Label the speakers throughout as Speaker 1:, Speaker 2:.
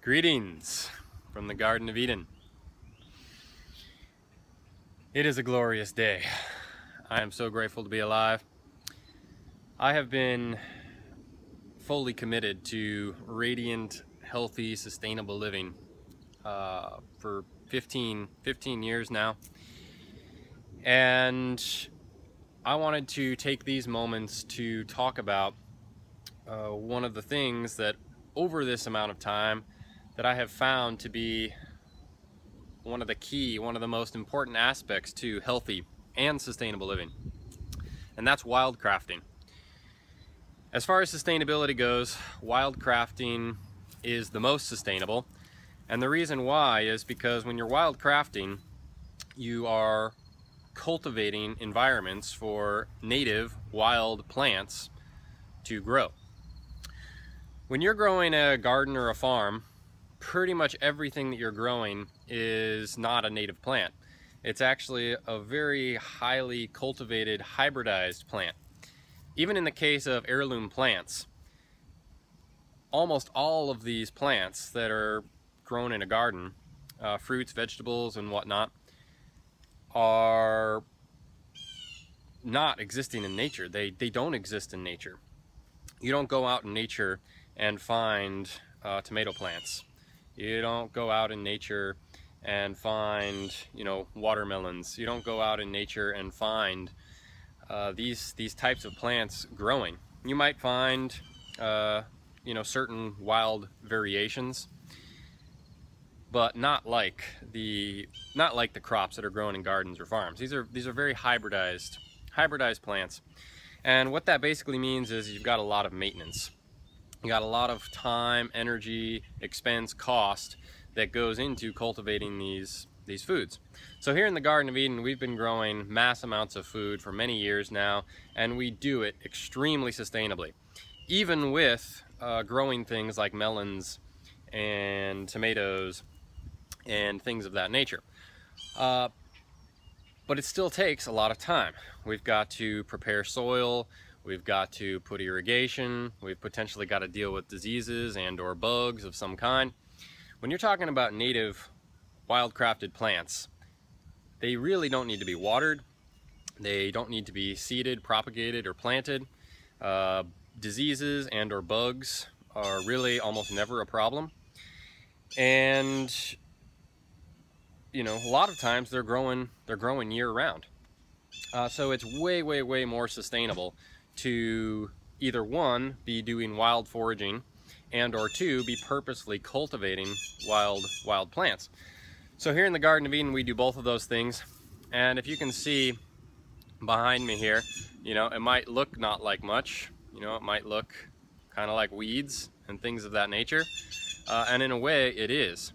Speaker 1: Greetings from the Garden of Eden. It is a glorious day. I am so grateful to be alive. I have been fully committed to radiant, healthy, sustainable living for 15 years now. And I wanted to take these moments to talk about one of the things that over this amount of time that I have found to be one of the most important aspects to healthy and sustainable living, and that's wildcrafting. As far as sustainability goes, wildcrafting is the most sustainable, and the reason why is because when you're wildcrafting, you are cultivating environments for native wild plants to grow. When you're growing a garden or a farm, pretty much everything that you're growing is not a native plant. It's actually a very highly cultivated, hybridized plant. Even in the case of heirloom plants, almost all of these plants that are grown in a garden, fruits, vegetables, and whatnot, are not existing in nature. They don't exist in nature. You don't go out in nature and find tomato plants. You don't go out in nature and find, watermelons. You don't go out in nature and find these types of plants growing. You might find, certain wild variations, but not like the crops that are grown in gardens or farms. These are very hybridized plants, and what that basically means is you've got a lot of maintenance. You got a lot of time, energy, expense, cost that goes into cultivating these foods. So here in the Garden of Eden, we've been growing mass amounts of food for many years now, and we do it extremely sustainably. Even with growing things like melons and tomatoes and things of that nature. But it still takes a lot of time. We've got to prepare soil, we've got to put irrigation, we've potentially got to deal with diseases and or bugs of some kind. When you're talking about native wildcrafted plants, they really don't need to be watered, they don't need to be seeded, propagated, or planted. Diseases and or bugs are really almost never a problem. And a lot of times they're growing year-round. So it's way more sustainable to either one, be doing wild foraging, and or two, be purposely cultivating wild plants. So here in the Garden of Eden, we do both of those things. And if you can see behind me here, it might look not like much. It might look kind of like weeds and things of that nature. And in a way, it is.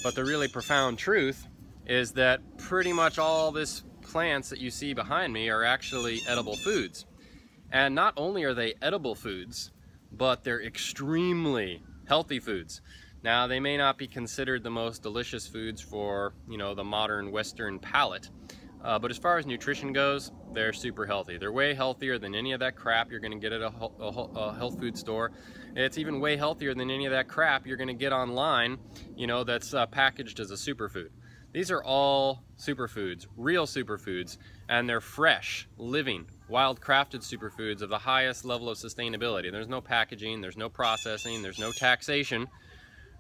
Speaker 1: But the really profound truth is that pretty much all these plants that you see behind me are actually edible foods. And not only are they edible foods, but they're extremely healthy foods. Now, they may not be considered the most delicious foods for, the modern Western palate, but as far as nutrition goes, they're super healthy. They're way healthier than any of that crap you're going to get at a health food store. It's even way healthier than any of that crap you're going to get online, that's packaged as a superfood. These are all superfoods, real superfoods, and they're fresh, living, wild-crafted superfoods of the highest level of sustainability. There's no packaging, there's no processing, there's no taxation,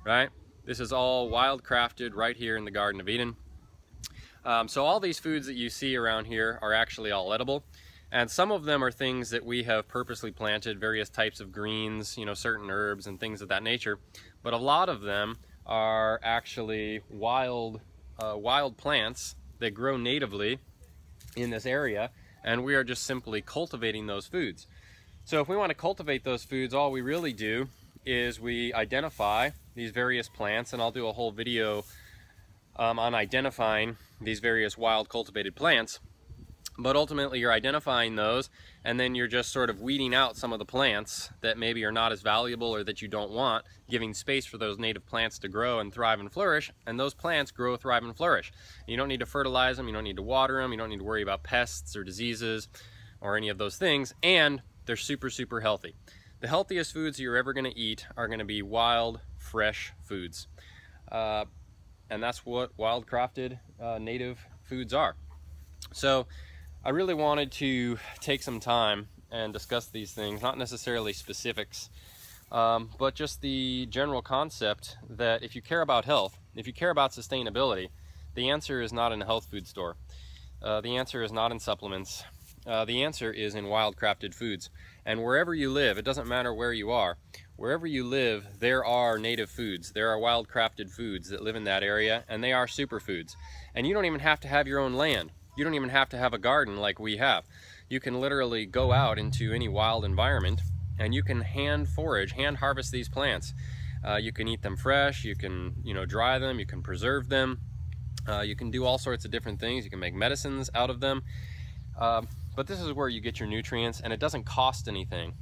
Speaker 1: right? This is all wild-crafted right here in the Garden of Eden. So all these foods that you see around here are actually all edible, and some of them are things that we have purposely planted, various types of greens, certain herbs and things of that nature, but a lot of them are actually wild plants that grow natively in this area, and we are just simply cultivating those foods. So if we want to cultivate those foods, all we really do is we identify these various plants, and I'll do a whole video on identifying these various wild cultivated plants. But ultimately you're identifying those, and then you're just sort of weeding out some of the plants that maybe are not as valuable or that you don't want, giving space for those native plants to grow and thrive and flourish, and those plants grow, thrive, and flourish. You don't need to fertilize them, you don't need to water them, you don't need to worry about pests or diseases or any of those things, and they're super healthy. The healthiest foods you're ever going to eat are going to be wild, fresh foods. And that's what wildcrafted native foods are. So I really wanted to take some time and discuss these things, not necessarily specifics, but just the general concept that if you care about health, if you care about sustainability, the answer is not in a health food store. The answer is not in supplements. The answer is in wildcrafted foods. And wherever you live, it doesn't matter where you are, wherever you live, there are native foods. There are wildcrafted foods that live in that area, and they are superfoods. And you don't even have to have your own land. You don't even have to have a garden like we have. You can literally go out into any wild environment and you can hand forage, hand harvest these plants. You can eat them fresh, you can dry them, you can preserve them. You can do all sorts of different things. You can make medicines out of them. But this is where you get your nutrients, and it doesn't cost anything.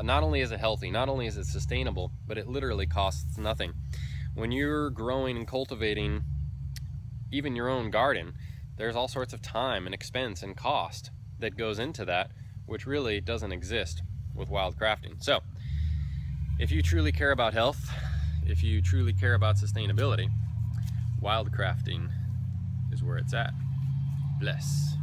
Speaker 1: Not only is it healthy, not only is it sustainable, but it literally costs nothing. When you're growing and cultivating even your own garden, there's all sorts of time and expense and cost that goes into that, which really doesn't exist with wildcrafting. So if you truly care about health, if you truly care about sustainability, wildcrafting is where it's at. Bless.